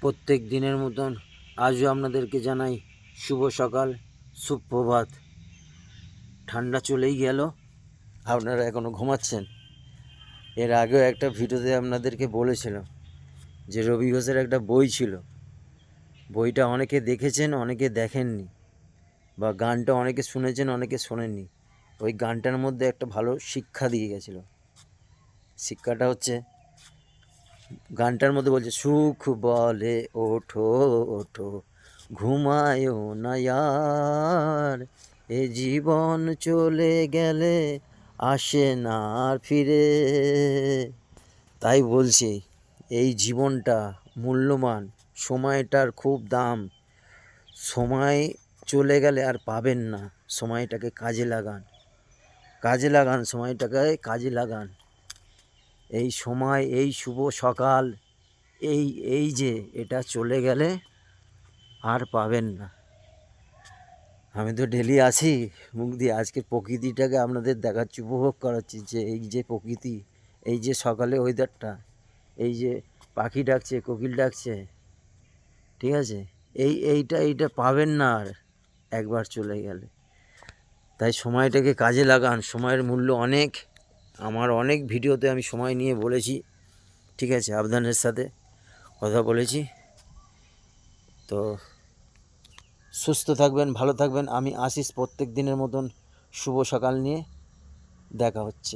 প্রত্যেক দিনের মতন আজও আপনাদেরকে জানাই শুভ সকাল, সুপ্রভাত। ঠান্ডা চলেই গেল, আপনারা এখনও ঘুমাচ্ছেন। এর আগেও একটা ভিডিওতে আপনাদেরকে বলেছিলাম যে রবি ঘোষের একটা বই ছিল, বইটা অনেকে দেখেছেন, অনেকে দেখেননি, বা গানটা অনেকে শুনেছেন, অনেকে শোনেননি। ওই গানটার মধ্যে একটা ভালো শিক্ষা দিয়ে গেছিলো। শিক্ষাটা হচ্ছে, গানটার মধ্যে বলছে, সুখ বলে ওঠো ওঠো ঘুমায়ো না ইয়ার, এ জীবন চলে গেলে আসে না আর ফিরে। তাই বলছি, এই জীবনটা মূল্যবান, সময়টার খুব দাম। সময় চলে গেলে আর পাবেন না। সময়টাকে কাজে লাগান, সময়টাকে কাজে লাগান। এই সময়, এই শুভ সকাল, এই যে এটা চলে গেলে আর পাবেন না। আমি তো ডেলি আছি মুখ দিয়ে, আজকে প্রকৃতিটাকে আপনাদের দেখাচ্ছি, উপভোগ করাচ্ছি যে এই যে প্রকৃতি, এই যে সকালে ওয়েদারটা, এই যে পাখি ডাকছে, কোকিল ডাকছে, ঠিক আছে, এইটা পাবেন না আর একবার চলে গেলে। তাই সময়টাকে কাজে লাগান, সময়ের মূল্য অনেক। আমার অনেক ভিডিওতে আমি সময় নিয়ে বলেছি, ঠিক আছে, আপনাদের সাথে কথা বলেছি। তো সুস্থ থাকবেন, ভালো থাকবেন। আমি আশিস প্রত্যেক দিনের মতন শুভ সকাল নিয়ে দেখা হচ্ছে।